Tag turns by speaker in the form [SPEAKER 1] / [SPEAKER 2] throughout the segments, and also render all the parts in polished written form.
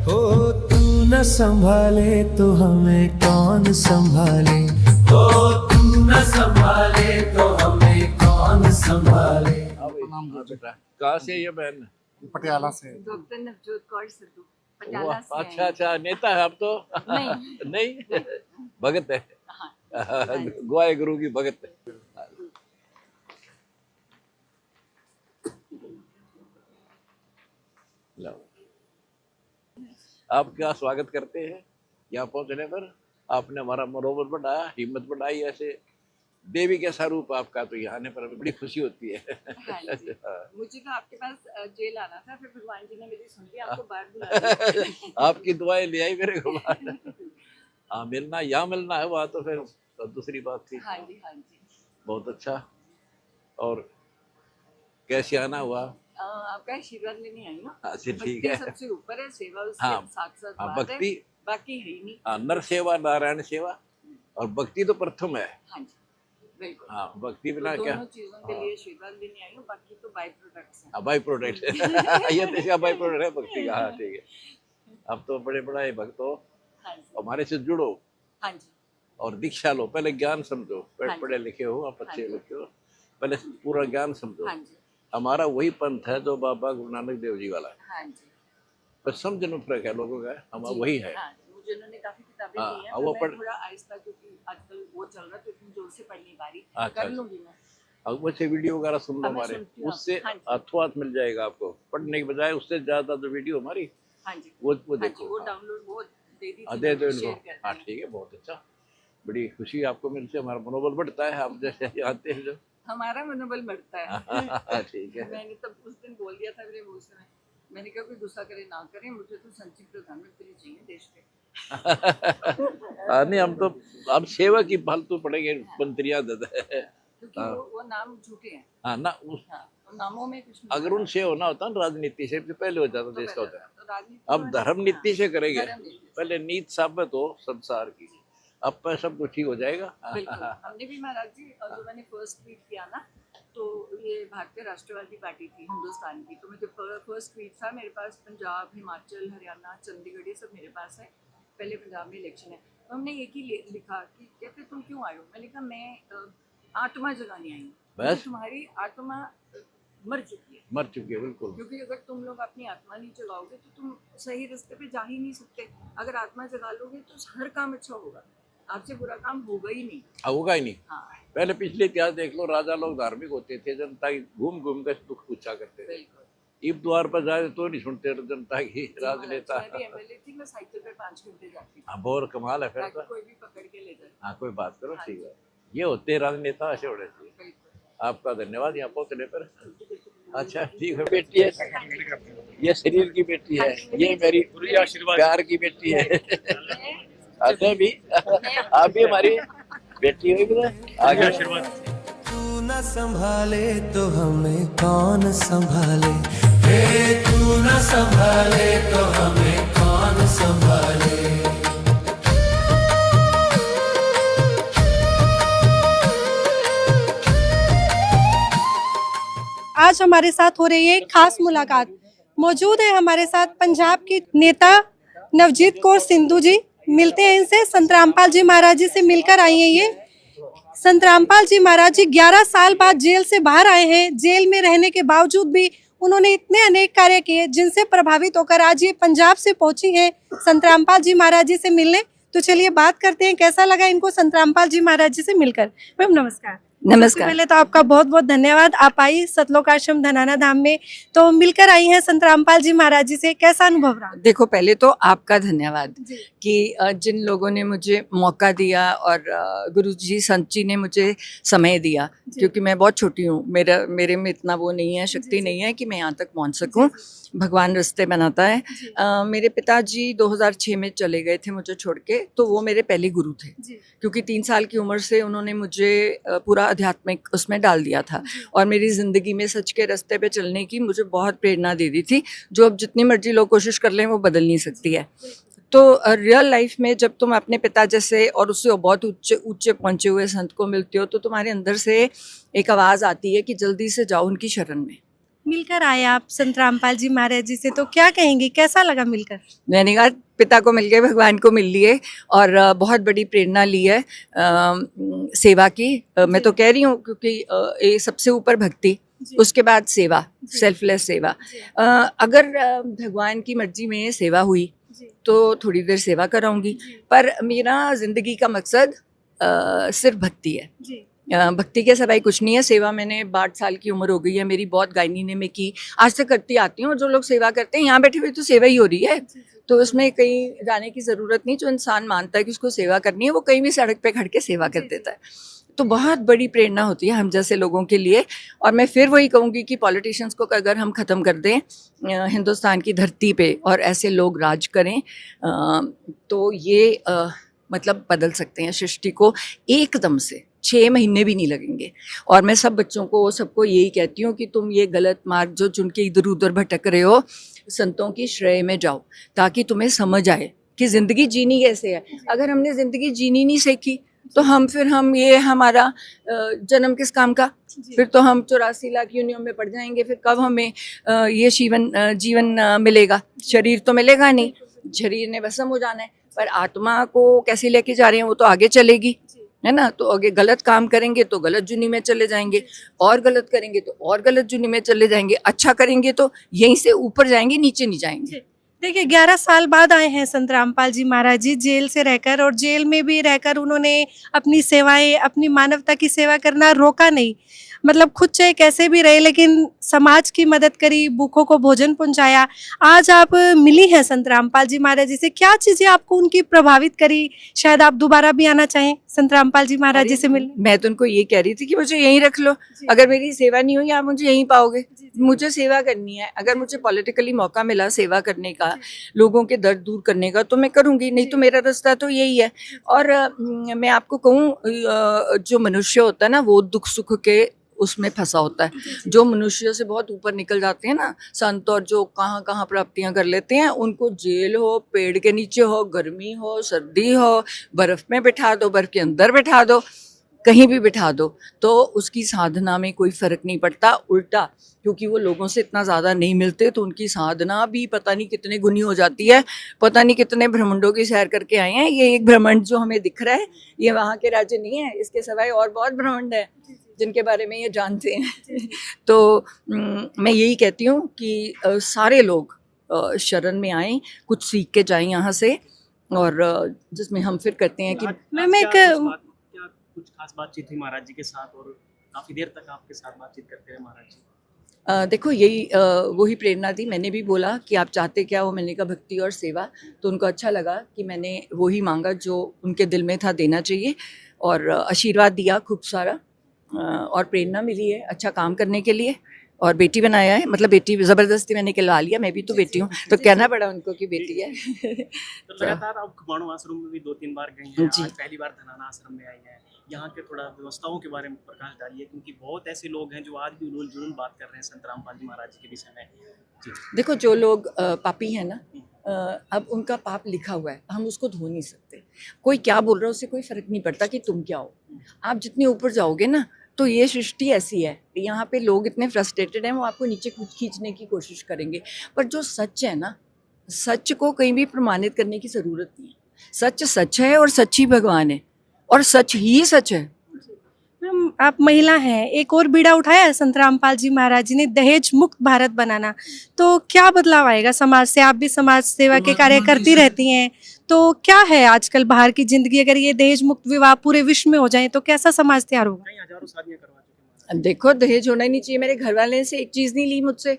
[SPEAKER 1] हो तू न संभाले तो हमें कौन संभाले, हो तू न संभाले तो हमें कौन संभाले।
[SPEAKER 2] कहाँ से ये बहन?
[SPEAKER 3] पटियाला से।
[SPEAKER 4] डॉक्टर नवजोत कौर सिद्धू
[SPEAKER 2] वाह,
[SPEAKER 4] पटियाला से
[SPEAKER 2] अच्छा अच्छा, नेता है आप तो।
[SPEAKER 4] नहीं।
[SPEAKER 2] नहीं, भगत है।
[SPEAKER 4] हाँ।
[SPEAKER 2] गुआए गुरु की भगत है। लो। आपका स्वागत करते हैं यहाँ पहुंचने पर। आपने हमारा मनोबल बढ़ाया, हिम्मत बढ़ाई। ऐसे देवी के स्वरूप आपका, तो यहाँ आने पर हमें बड़ी खुशी होती है।
[SPEAKER 4] हाँ जी। मुझे तो आपके पास जेल आना था, फिर भगवान जी ने मेरी सुन ली, आपको बाहर बुला दिया।
[SPEAKER 2] आपकी दुआएं ले आई मेरे को बाहर। हाँ, मिलना यहाँ मिलना है, वहाँ तो फिर तो दूसरी बात थी।
[SPEAKER 4] हाँ जी, हाँ जी।
[SPEAKER 2] बहुत अच्छा। और कैसे आना हुआ?
[SPEAKER 4] आपका आशीर्वाद लेने आई ना।
[SPEAKER 2] अच्छा, ठीक
[SPEAKER 4] भक्ति
[SPEAKER 2] है।
[SPEAKER 4] सबसे ऊपर है, सेवा उसके
[SPEAKER 2] हाँ,
[SPEAKER 4] साथ साथ
[SPEAKER 2] हाँ,
[SPEAKER 4] बात है,
[SPEAKER 2] भक्ति।
[SPEAKER 4] बाकी है ही नहीं।
[SPEAKER 2] हाँ, नर सेवा नारायण सेवा, और भक्ति तो प्रथम है।
[SPEAKER 4] हाँ जी, बिल्कुल।
[SPEAKER 2] हाँ, भक्ति बिना
[SPEAKER 4] तो
[SPEAKER 2] क्या।
[SPEAKER 4] दोनों चीजों के लिए आशीर्वाद लेने आई हूँ, बाकी तो बाई प्रोडक्ट्स हैं।
[SPEAKER 2] हाँ, बाई प्रोडक्ट। ये तो इसका बाई प्रोडक्ट है भक्ति का। हाँ, ठीक है। अब तो बड़े बड़ा भक्त हो,
[SPEAKER 4] हाँ जी,
[SPEAKER 2] हमारे से जुड़ो
[SPEAKER 4] हाँ जी,
[SPEAKER 2] और दीक्षा लो। पहले ज्ञान समझो।
[SPEAKER 4] हाँ जी।
[SPEAKER 2] पढ़े लिखे हो आप, अच्छे
[SPEAKER 4] हाँ जी।
[SPEAKER 2] लिखे हो, पहले पूरा ज्ञान समझो।
[SPEAKER 4] हाँ जी,
[SPEAKER 2] हमारा वही पंथ है जो बाबा गुरु नानक देव जी वाला है।
[SPEAKER 4] हाँ जी।
[SPEAKER 2] बस समझ में फर्क है लोगों का, हमारा
[SPEAKER 4] जी,
[SPEAKER 2] वही है।
[SPEAKER 4] हाँ, मुझे उन्होंने काफी किताबें
[SPEAKER 2] हाँ,
[SPEAKER 4] दी हैं,
[SPEAKER 2] वो
[SPEAKER 4] पर
[SPEAKER 2] पढ़-
[SPEAKER 4] मैं थोड़ा आहिस्ता, क्योंकि आजकल वो चल रहा है तो इतनी जोर से पढ़ नहीं पा रही।
[SPEAKER 2] अच्छा,
[SPEAKER 4] कर लूंगी मैं।
[SPEAKER 2] अब वैसे वीडियो वगैरह सुन लो
[SPEAKER 4] अब मैं
[SPEAKER 2] हमारे,
[SPEAKER 4] सुनती हूँ।
[SPEAKER 2] उससे
[SPEAKER 4] हाँ जी।
[SPEAKER 2] अथवात मिल जाएगा आपको। पढ़ने के बजाय उससे ज्यादा जो वीडियो हमारी
[SPEAKER 4] हाँ जी,
[SPEAKER 2] वो
[SPEAKER 4] हाँ जी,
[SPEAKER 2] देखो।
[SPEAKER 4] वो
[SPEAKER 2] हाँ,
[SPEAKER 4] डाउनलोड वो दे दी थी,
[SPEAKER 2] दे दो
[SPEAKER 4] मैंने,
[SPEAKER 2] इनको।
[SPEAKER 4] शेयर कर
[SPEAKER 2] हाँ,
[SPEAKER 4] दिया।
[SPEAKER 2] ठीक है, बहुत अच्छा। बड़ी खुशी आपको मिलती है, हमारा मनोबल बढ़ता है आप जैसे आते हैं जो।
[SPEAKER 4] हमारा मनोबल बढ़ता है।
[SPEAKER 2] ठीक है।
[SPEAKER 4] मैंने तब उस दिन बोल दिया था मेरे मुंह से, मैंने कहा कोई गुस्सा करे ना करे, मुझे तो संचिव प्रधानमंत्री चाहिए देश के।
[SPEAKER 2] नहीं, हम तो अब सेवा की फालतू पड़ेंगे मंत्रियां देते हैं।
[SPEAKER 4] क्योंकि वो नाम झूठे हैं।
[SPEAKER 2] हाँ ना,
[SPEAKER 4] हाँ, तो नामों में कुछ नहीं
[SPEAKER 2] अगर उनसे होना होता ना राजनीति से, तो पहले हो जाता
[SPEAKER 4] तो
[SPEAKER 2] देश का होता है।
[SPEAKER 4] तो राजनीति
[SPEAKER 2] अब धर्म नीति से करेंगे,
[SPEAKER 4] धर्म नीति से।
[SPEAKER 2] पहले नीति साबित हो संसार की, अब पर सब कुछ ठीक हो जाएगा।
[SPEAKER 4] बिल्कुल। हमने भी महाराज जी, और जो मैंने फर्स्ट ट्वीट किया ना, तो ये भारतीय राष्ट्रवादी पार्टी थी हिंदुस्तान की, तो मैं जो फर्स्ट ट्वीट था, मेरे पास पंजाब, हिमाचल, हरियाणा, चंडीगढ़, ये सब मेरे पास है। पहले पंजाब में इलेक्शन है, तो हमने एक ही लिखा कि कहते तुम क्यों आए हो। मैंने कहा मैं आत्मा जगाने आई हूँ,
[SPEAKER 2] बस।
[SPEAKER 4] तुम्हारी आत्मा मर चुकी है।
[SPEAKER 2] मर चुके बिल्कुल।
[SPEAKER 4] क्योंकि अगर तुम लोग अपनी आत्मा नहीं जगाओगे तो तुम सही रास्ते पे जा ही नहीं सकते। अगर आत्मा जगा लोगे तो हर काम अच्छा होगा, आपसे बुरा काम होगा ही नहीं।
[SPEAKER 2] होगा ही नहीं।
[SPEAKER 4] हाँ,
[SPEAKER 2] पहले पिछले इतिहास देख लो, राजा लोग धार्मिक होते थे, जनता की घूम घूम कर दुख पूछा करते थे।
[SPEAKER 4] बिल्कुल।
[SPEAKER 2] ईब द्वार पर जाए तो नहीं सुनते जनता की राजनेता।
[SPEAKER 4] मैं भी एमएलए थी, मैं साइकिल पे 5 घंटे जाती थी,
[SPEAKER 2] हाँ, बहुत कमाल है फिर
[SPEAKER 4] ताकि
[SPEAKER 2] तो।
[SPEAKER 4] कोई भी पकड़ के ले जाए।
[SPEAKER 2] हाँ, कोई बात करो,
[SPEAKER 4] हाँ
[SPEAKER 2] ठीक
[SPEAKER 4] जी।
[SPEAKER 2] है। ये होते राजनेता, ऐसे होने चाहिए।
[SPEAKER 4] बिल्कुल।
[SPEAKER 2] आपका धन्यवाद यहाँ पहुँचने पर। अच्छा, ठीक है। बेटी है, ये शरीर की बेटी है, ये मेरी प्यार की बेटी है। आते भी आप भी हमारी बेटी हो, आगे आशीर्वाद।
[SPEAKER 1] तू न संभाले तो हमें कौन संभाले, हे तू न संभाले तो हमें कौन संभाले।
[SPEAKER 5] आज हमारे साथ हो रही है एक खास मुलाकात। मौजूद है हमारे साथ पंजाब की नेता नवजीत कौर सिद्धू जी। मिलते हैं इनसे। संत रामपाल जी महाराज जी से मिलकर आई हैं ये। संत रामपाल जी महाराज जी 11 साल बाद जेल से बाहर आए हैं। जेल में रहने के बावजूद भी उन्होंने इतने अनेक कार्य किए जिनसे प्रभावित होकर आज ये पंजाब से पहुंची हैं संत रामपाल जी महाराज जी से मिलने। तो चलिए बात करते हैं, कैसा लगा इनको संत रामपाल जी महाराज जी से मिलकर। मैम नमस्कार।
[SPEAKER 4] नमस्कार।
[SPEAKER 5] सबसे पहले तो आपका बहुत बहुत धन्यवाद, आप आई सतलोक आश्रम धनाना धाम में, तो मिलकर आई हैं संत रामपाल जी महाराज जी से। कैसा अनुभव रहा?
[SPEAKER 4] देखो, पहले तो आपका धन्यवाद कि जिन लोगों ने मुझे मौका दिया और गुरु जी संत जी ने मुझे समय दिया, क्योंकि मैं बहुत छोटी हूँ, मेरे में इतना वो नहीं है, शक्ति नहीं है कि मैं यहाँ तक पहुँच सकूँ। भगवान रास्ते बनाता है। मेरे पिताजी 2006 में चले गए थे मुझे छोड़ के, तो वो मेरे पहले गुरु थे, क्योंकि 3 साल की उम्र से उन्होंने मुझे पूरा आध्यात्मिक उसमें डाल दिया था और मेरी ज़िंदगी में सच के रास्ते पे चलने की मुझे बहुत प्रेरणा दे दी थी, जो अब जितनी मर्जी लोग कोशिश कर लें वो बदल नहीं सकती है। तो रियल लाइफ में जब तुम अपने पिता जैसे और उससे बहुत ऊंचे पहुंचे हुए संत को मिलते हो, तो तुम्हारे अंदर से एक आवाज़ आती है कि जल्दी से जाओ उनकी शरण में,
[SPEAKER 5] मिलकर आए आप संत रामपाल जी महाराज जी से, तो क्या कहेंगे, कैसा लगा मिलकर?
[SPEAKER 4] मैंने कहा पिता को मिल गए, भगवान को मिल लिए और बहुत बड़ी प्रेरणा ली है सेवा की। मैं तो कह रही हूँ क्योंकि ये सबसे ऊपर भक्ति, उसके बाद सेवा, सेल्फलेस सेवा। अगर भगवान की मर्जी में सेवा हुई तो थोड़ी देर सेवा कराऊंगी, पर मेरा जिंदगी का मकसद सिर्फ भक्ति है। भक्ति के सिवाय कुछ नहीं है। सेवा मैंने 62 साल की उम्र हो गई है मेरी, बहुत गायनी ने में की, आज तक करती आती हूँ। और जो लोग सेवा करते हैं यहाँ बैठे हुए तो सेवा ही हो रही है, तो उसमें कहीं जाने की ज़रूरत नहीं। जो इंसान मानता है कि उसको सेवा करनी है वो कहीं भी सड़क पे खड़ के सेवा कर देता है, तो बहुत बड़ी प्रेरणा होती है हम जैसे लोगों के लिए। और मैं फिर वही कहूँगी कि पॉलिटिशियंस को अगर हम ख़त्म कर दें हिंदुस्तान की धरती पे और ऐसे लोग राज करें तो ये मतलब बदल सकते हैं सृष्टि को एकदम से। 6 महीने भी नहीं लगेंगे। और मैं सब बच्चों को, सबको यही कहती हूँ कि तुम ये गलत मार्ग जो चुन के इधर उधर भटक रहे हो, संतों की श्रेय में जाओ ताकि तुम्हें समझ आए कि ज़िंदगी जीनी कैसे है। अगर हमने ज़िंदगी जीनी नहीं सीखी तो हम ये हमारा जन्म किस काम का? फिर तो हम 84 लाख योनियों में पड़ जाएंगे। फिर कब हमें ये जीवन मिलेगा? शरीर तो मिलेगा नहीं, शरीर ने भस्म हो जाना है, पर आत्मा को कैसे लेके जा रहे हैं वो तो आगे चलेगी, है ना। तो आगे गलत काम करेंगे तो गलत जुनी में चले जाएंगे, और गलत करेंगे तो और गलत जुनी में चले जाएंगे, अच्छा करेंगे तो यहीं से ऊपर जाएंगे, नीचे नहीं जाएंगे।
[SPEAKER 5] देखिए 11 साल बाद आए हैं संत रामपाल जी महाराज जी जेल से रहकर, और जेल में भी रहकर उन्होंने अपनी सेवाएं, अपनी मानवता की सेवा करना रोका नहीं। मतलब खुद चाहे कैसे भी रहे लेकिन समाज की मदद करी, भूखों को भोजन पहुंचाया। आज आप मिली हैं संत रामपाल जी महाराज जी से, क्या चीजें आपको उनकी प्रभावित करी? शायद आप दोबारा भी आना चाहें संत रामपाल जी महाराज जी से मिलने।
[SPEAKER 4] मैं तो उनको ये कह रही थी कि मुझे यहीं रख लो, अगर मेरी सेवा नहीं हुई आप मुझे यहीं पाओगे। मुझे सेवा करनी है, अगर मुझे पॉलिटिकली मौका मिला सेवा करने का, लोगों के दर्द दूर करने का, तो मैं करूंगी, नहीं तो मेरा रास्ता तो यही है। और मैं आपको कहूँ जो मनुष्य होता है ना वो दुख सुख के उसमें फंसा होता है। जो मनुष्य से बहुत ऊपर निकल जाते हैं ना संत, और जो कहाँ कहाँ प्राप्तियां कर लेते हैं, उनको जेल हो, पेड़ के नीचे हो, गर्मी हो, सर्दी हो, बर्फ में बिठा दो, बर्फ के अंदर बिठा दो, कहीं भी बिठा दो, तो उसकी साधना में कोई फर्क नहीं पड़ता। उल्टा, क्योंकि वो लोगों से इतना ज़्यादा नहीं मिलते तो उनकी साधना भी पता नहीं कितने गुनी हो जाती है। पता नहीं कितने ब्रह्मांडों की सैर करके आए हैं। ये एक ब्रह्मांड जो हमें दिख रहा है ये वहाँ के राज्य नहीं है, इसके सिवाय और बहुत ब्रह्मांड है जिनके बारे में ये जानते हैं। तो मैं यही कहती हूँ कि सारे लोग शरण में आएँ, कुछ सीख के जाएँ यहाँ से, और जिसमें हम फिर करते हैं कि
[SPEAKER 5] मैम एक
[SPEAKER 3] कुछ खास बातचीत हुई महाराज जी के साथ, और काफी देर तक आपके साथ बातचीत करते रहे महाराज जी?
[SPEAKER 4] देखो यही वही प्रेरणा थी। मैंने भी बोला कि आप चाहते क्या हो, मैंने कहा भक्ति और सेवा, तो उनको अच्छा लगा कि मैंने वही मांगा जो उनके दिल में था देना चाहिए, और आशीर्वाद दिया खूब सारा, और प्रेरणा मिली है अच्छा काम करने के लिए। और बेटी बनाया है, मतलब बेटी ज़बरदस्ती मैंने कहलवा लिया, मैं भी तो बेटी हूँ, तो कहना पड़ा उनको कि बेटी है।
[SPEAKER 3] तो लगातार आप खुबाणु आश्रम में भी 2-3 बार गई हैं,
[SPEAKER 4] जी।
[SPEAKER 3] आज पहली बार धनाना आश्रम में आई हैं। यहाँ के थोड़ा व्यवस्थाओं के बारे में प्रकाश डालिए, क्योंकि बहुत ऐसे लोग हैं जो आज भी उलूल जुलूल बात कर रहे हैं संत रामपाल जी महाराज जी के विषय में। जी।
[SPEAKER 4] देखो जो लोग पापी हैं ना, अब उनका पाप लिखा हुआ है, हम उसको धो नहीं सकते। कोई क्या बोल रहा है उससे कोई फर्क नहीं पड़ता कि तुम क्या हो। आप जितने ऊपर जाओगे ना, तो ये सृष्टि ऐसी है, यहाँ पे लोग इतने फ्रस्ट्रेटेड हैं, वो आपको नीचे खींचने की कोशिश करेंगे। पर जो सच है ना, सच को कहीं भी प्रमाणित करने की ज़रूरत नहीं है। सच सच है और सच ही भगवान है, और सच ही सच है।
[SPEAKER 5] मैम आप महिला हैं, एक और बीड़ा उठाया है संत रामपाल जी महाराज जी ने, दहेज मुक्त भारत बनाना। तो क्या बदलाव आएगा समाज से? आप भी समाज सेवा के कार्य करती रहती हैं, तो क्या है आजकल बाहर की जिंदगी? अगर ये दहेज मुक्त विवाह पूरे विश्व में हो जाए तो कैसा समाज तैयार होगा?
[SPEAKER 3] कई हजारों शादियां करवा चुके हैं।
[SPEAKER 4] देखो दहेज होना ही नहीं चाहिए। मेरे घर वाले से एक चीज़ नहीं ली मुझसे।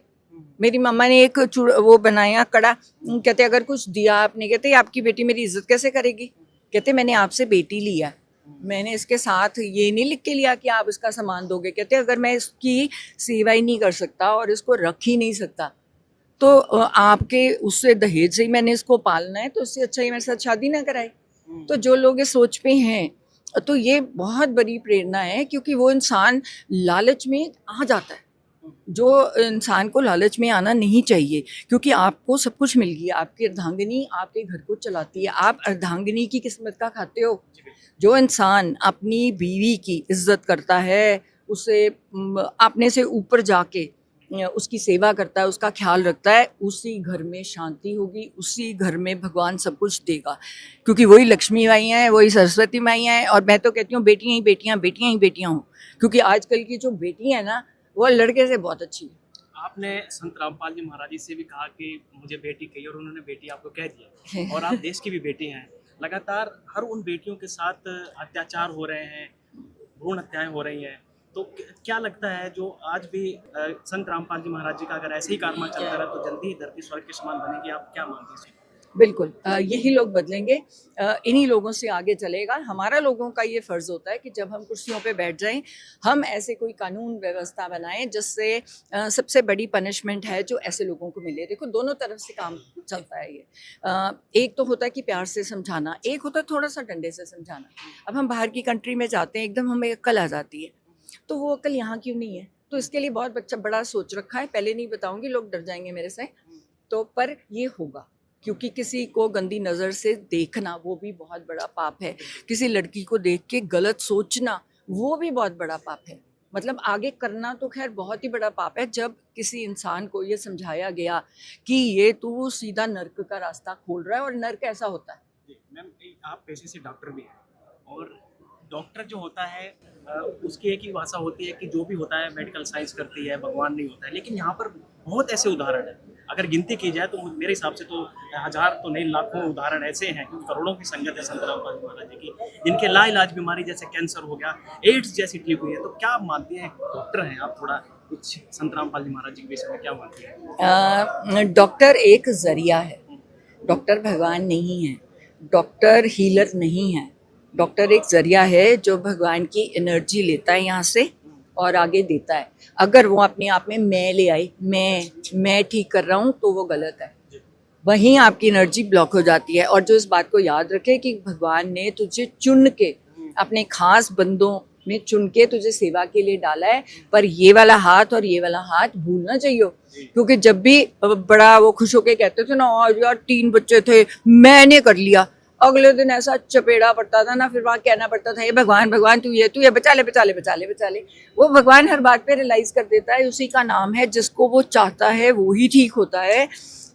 [SPEAKER 4] मेरी मम्मा ने एक वो बनाया कड़ा, कहते अगर कुछ दिया आपने, कहते आपकी बेटी मेरी इज्जत कैसे करेगी? कहते मैंने आपसे बेटी लिया, मैंने इसके साथ ये नहीं लिख के लिया कि आप इसका सामान दोगे। कहते अगर मैं इसकी सेवा ही नहीं कर सकता और इसको रख ही नहीं सकता, तो आपके उससे दहेज से ही मैंने इसको पालना है, तो उससे अच्छा ही मेरे साथ शादी ना कराए। तो जो लोग इस सोच पे हैं, तो ये बहुत बड़ी प्रेरणा है, क्योंकि वो इंसान लालच में आ जाता है। जो इंसान को लालच में आना नहीं चाहिए, क्योंकि आपको सब कुछ मिल गया, आपकी अर्धांगिनी आपके घर को चलाती है, आप अर्धांगिनी की किस्मत का खाते हो। जो इंसान अपनी बीवी की इज्जत करता है, उसे अपने से ऊपर जाके उसकी सेवा करता है, उसका ख्याल रखता है, उसी घर में शांति होगी, उसी घर में भगवान सब कुछ देगा, क्योंकि वही लक्ष्मी माइयाँ हैं, वही सरस्वती माइयाँ हैं। और मैं तो कहती हूँ बेटियाँ ही बेटियाँ, बेटियाँ ही बेटियाँ हों, क्योंकि आजकल की जो बेटियाँ हैं ना, वो लड़के से बहुत अच्छी है।
[SPEAKER 3] आपने संत रामपाल जी महाराज जी से भी कहा कि मुझे बेटी कही, और उन्होंने बेटी आपको कह दिया, और आप देश की भी बेटी हैं। लगातार हर उन बेटियों के साथ अत्याचार हो रहे हैं, भ्रूण हत्याएं हो रही हैं, तो क्या लगता है जो आज भी संत रामपाल जी महाराज जी का अगर ऐसे ही कारनामा चलता रहा तो जल्दी ही धरती स्वर्ग के समान बनेगी? आप क्या मानते हैं?
[SPEAKER 4] बिल्कुल, यही लोग बदलेंगे, इन्हीं लोगों से आगे चलेगा। हमारा लोगों का ये फ़र्ज़ होता है कि जब हम कुर्सियों पे बैठ जाएं, हम ऐसे कोई कानून व्यवस्था बनाएं जिससे सबसे बड़ी पनिशमेंट है जो ऐसे लोगों को मिले। देखो, दोनों तरफ से काम चलता है ये। एक तो होता है कि प्यार से समझाना, एक होता है थोड़ा सा डंडे से समझाना। अब हम बाहर की कंट्री में जाते हैं, एकदम हमें अक्ल आ जाती है, तो वो अक्ल यहाँ क्यों नहीं है? तो इसके लिए बहुत बड़ा सोच रखा है। पहले नहीं बताऊँगी, लोग डर जाएंगे मेरे से, तो पर ये होगा, क्योंकि किसी को गंदी नज़र से देखना वो भी बहुत बड़ा पाप है। किसी लड़की को देख के गलत सोचना वो भी बहुत बड़ा पाप है। मतलब आगे करना तो खैर बहुत ही बड़ा पाप है। जब किसी इंसान को ये समझाया गया कि ये तू सीधा नर्क का रास्ता खोल रहा है, और नर्क ऐसा होता है।
[SPEAKER 3] मैम, आप पेशे से डॉक्टर भी हैं, और डॉक्टर जो होता है उसकी एक ही भाषा होती है कि जो भी होता है मेडिकल साइंस करती है, भगवान नहीं होता है। लेकिन यहाँ पर बहुत ऐसे उदाहरण हैं, अगर गिनती की जाए तो मेरे हिसाब से तो हज़ार तो नहीं लाखों उदाहरण ऐसे हैं, क्योंकि करोड़ों की संगत है संत रामपाल जी महाराज जी की, जिनके लाइलाज बीमारी जैसे कैंसर हो गया, एड्स जैसी ठीक हुई है। तो क्या मानती हैं, डॉक्टर हैं आप, थोड़ा कुछ संत रामपाल जी महाराज जी के विषय में क्या मानती हैं?
[SPEAKER 4] डॉक्टर एक जरिया है, डॉक्टर भगवान नहीं है, डॉक्टर हीलर नहीं है। डॉक्टर एक जरिया है जो भगवान की एनर्जी लेता है यहाँ से और आगे देता है। अगर वो अपने आप में मैं ले आई, मैं ठीक कर रहा हूँ, तो वो गलत है, वहीं आपकी एनर्जी ब्लॉक हो जाती है। और जो इस बात को याद रखे कि भगवान ने तुझे चुन के, अपने खास बंदों में चुन के तुझे सेवा के लिए डाला है, पर ये वाला हाथ और ये वाला हाथ भूलना चाहिए। क्योंकि जब भी बड़ा वो खुश होके कहते थे ना, आज यार 3 बच्चे थे, मैंने कर लिया, अगले दिन ऐसा चपेड़ा पड़ता था ना, फिर वहाँ कहना पड़ता था, ये भगवान भगवान तू ये बचा ले बचा ले बचा ले बचा ले। वो भगवान हर बात पे रियलाइज कर देता है, उसी का नाम है, जिसको वो चाहता है वो ही ठीक होता है।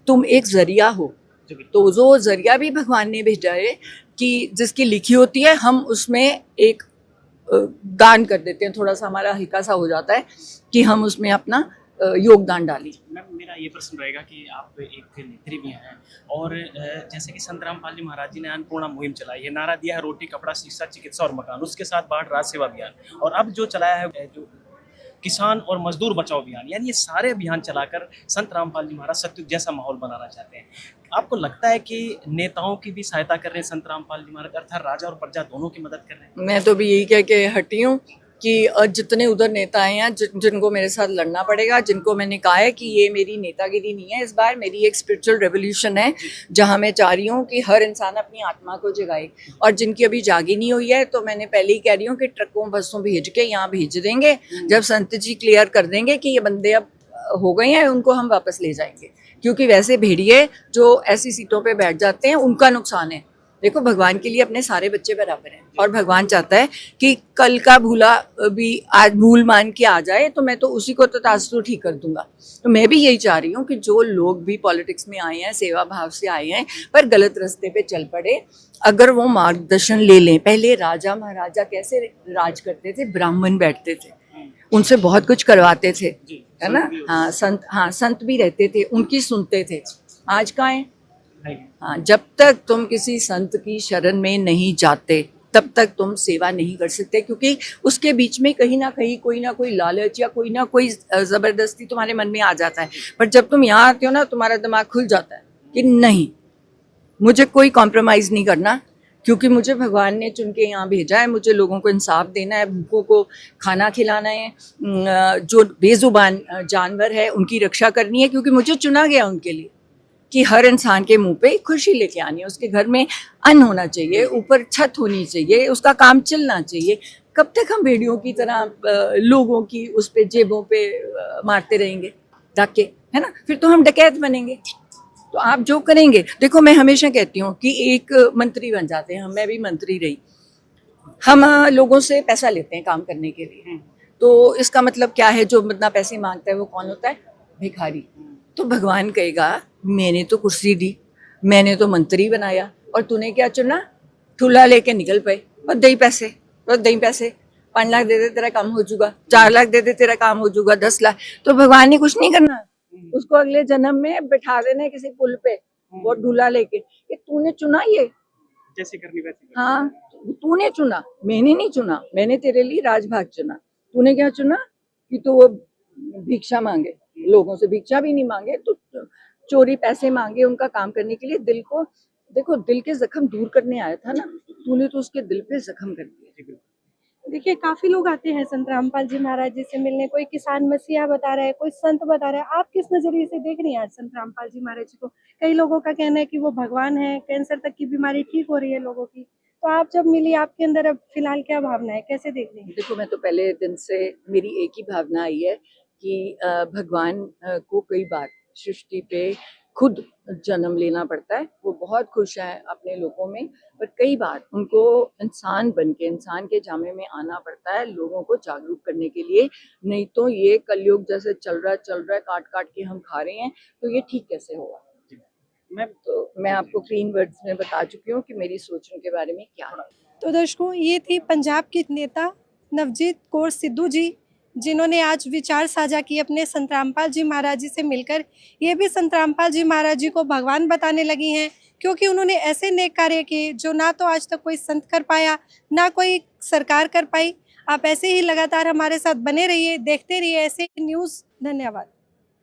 [SPEAKER 4] तुम एक जरिया हो, तो जो जरिया भी भगवान ने भेजा है कि जिसकी लिखी होती है, हम उसमें एक दान कर देते हैं, थोड़ा सा हमारा हल्का सा हो जाता है कि हम उसमें अपना योगदान डाली।
[SPEAKER 3] मैम, मेरा ये प्रश्न रहेगा कि आप एक नेत्री भी हैं, और जैसे कि संत रामपाल जी महाराज जी ने अन्नपूर्णा मुहिम चलाई है, नारा दिया है रोटी कपड़ा शिक्षा चिकित्सा और मकान, उसके साथ बाढ़ राज सेवा अभियान, और अब जो चलाया है जो किसान और मजदूर बचाओ अभियान, यानी ये सारे अभियान चलाकर संत रामपाल जी महाराज सत्युग जैसा माहौल बनाना चाहते हैं। आपको लगता है कि नेताओं की भी सहायता कर रहे हैं संत रामपाल जी महाराज, अर्थात राजा और प्रजा दोनों की मदद कर रहे हैं?
[SPEAKER 4] मैं तो भी यही कह के हटी हूँ कि जितने उधर नेता आए हैं, जिनको मेरे साथ लड़ना पड़ेगा, जिनको मैंने कहा है कि ये मेरी नेतागिरी नहीं है, इस बार मेरी एक स्पिरिचुअल रेवोल्यूशन है, जहाँ मैं चाह रही हूँ कि हर इंसान अपनी आत्मा को जगाए। और जिनकी अभी जागी नहीं हुई है, तो मैंने पहले ही कह रही हूँ कि ट्रकों बसों भेज के यहाँ भेज देंगे। जब संत जी क्लियर कर देंगे कि ये बंदे अब हो गए हैं, उनको हम वापस ले जाएंगे। क्योंकि वैसे भेड़िए जो ऐसी सीटों पर बैठ जाते हैं, उनका नुकसान है। देखो, भगवान के लिए अपने सारे बच्चे बराबर हैं, और भगवान चाहता है कि कल का भूला भी आज भूल मान के आ जाए, तो मैं तो उसी को तथास्तु ठीक कर दूंगा। तो मैं भी यही चाह रही हूँ कि जो लोग भी पॉलिटिक्स में आए हैं, सेवा भाव से आए हैं, पर गलत रास्ते पे चल पड़े, अगर वो मार्गदर्शन ले लें। पहले राजा महाराजा कैसे राज करते थे? ब्राह्मण बैठते थे, उनसे बहुत कुछ करवाते थे, है ना? हाँ, संत भी रहते थे, उनकी सुनते थे। आज कहाँ है? हाँ, जब तक तुम किसी संत की शरण में नहीं जाते, तब तक तुम सेवा नहीं कर सकते, क्योंकि उसके बीच में कहीं ना कहीं कोई ना कोई लालच या कोई ना कोई जबरदस्ती तुम्हारे मन में आ जाता है। पर जब तुम यहाँ आते हो ना, तुम्हारा दिमाग खुल जाता है कि नहीं, मुझे कोई कॉम्प्रोमाइज़ नहीं करना, क्योंकि मुझे भगवान ने चुन के यहाँ भेजा है। मुझे लोगों को इंसाफ देना है, भूखों को खाना खिलाना है, जो बेजुबान जानवर है उनकी रक्षा करनी है, क्योंकि मुझे चुना गया उनके लिए कि हर इंसान के मुंह पे खुशी लेके आनी है, उसके घर में अन्न होना चाहिए, ऊपर छत होनी चाहिए, उसका काम चलना चाहिए। कब तक हम भेड़ियों की तरह लोगों की उस पे जेबों पे मारते रहेंगे डाके, है ना? फिर तो हम डकैत बनेंगे। तो आप जो करेंगे, देखो मैं हमेशा कहती हूँ कि एक मंत्री बन जाते हैं, मैं भी मंत्री रही, हम लोगों से पैसा लेते हैं काम करने के लिए, तो इसका मतलब क्या है? जो बंदा पैसे मांगता है वो कौन होता है? भिखारी। तो भगवान कहेगा मैंने तो कुर्सी दी, मैंने तो मंत्री बनाया और तूने क्या चुना? ठुला लेके निकल पे, बस दई पैसे, बस दई पैसे। 5 लाख दे दे तेरा काम हो जाऊगा, 4 लाख दे दे तेरा काम हो जाऊगा, 10 लाख। तो भगवान ने कुछ नहीं करना, उसको अगले जन्म में बैठा देना है किसी पुल पे, वो ढूला लेके कि तूने चुना ये।
[SPEAKER 3] जैसे करनी वैसे करनी।
[SPEAKER 4] हाँ, तूने चुना, मैंने नहीं चुना। मैंने तेरे लिए राजभाग चुना। तूने क्या चुना कि तू वो भिक्षा मांगे, लोगों से भिक्षा भी नहीं मांगे, तो चोरी पैसे मांगे उनका काम करने के लिए। दिल को देखो, दिल के जख्म दूर करने आया था ना, तूने तो उसके दिल पे जख्म कर दिया।
[SPEAKER 5] देखिए काफी लोग आते हैं संत रामपाल जी महाराज जी से मिलने, कोई किसान मसीहा बता रहा है, कोई संत बता रहा है। आप किस नजरिए से देख रही हैं आज संत रामपाल जी महाराज जी को? कई लोगों का कहना है कि वो भगवान है, कैंसर तक की बीमारी ठीक हो रही है लोगों की। तो आप जब मिली, आपके अंदर अब फिलहाल क्या भावना है, कैसे देख रही हैं?
[SPEAKER 4] देखो, मैं तो पहले दिन से मेरी एक ही भावना आई है कि भगवान को कई बार सृष्टि पे खुद जन्म लेना पड़ता है। वो बहुत खुश हैं अपने लोगों में, पर कई बार उनको इंसान बन के, इंसान के जामे में आना पड़ता है लोगों को जागरूक करने के लिए। नहीं तो ये कलयुग जैसे चल रहा है, काट काट के हम खा रहे हैं, तो ये ठीक कैसे होगा? मैं आपको क्लीन वर्ड्स में बता चुकी हूँ कि मेरी सोच उनके बारे में क्या है।
[SPEAKER 5] तो दर्शकों, ये थी पंजाब की नेता नवजीत कौर सिद्धू जी, जिन्होंने आज विचार साझा किए अपने संत रामपाल जी महाराज जी से मिलकर। ये भी संत रामपाल जी महाराज जी को भगवान बताने लगी हैं, क्योंकि उन्होंने ऐसे नेक कार्य किए जो ना तो आज तक कोई संत कर पाया, ना कोई सरकार कर पाई। आप ऐसे ही लगातार हमारे साथ बने रहिए, देखते रहिए ऐसे न्यूज़। धन्यवाद।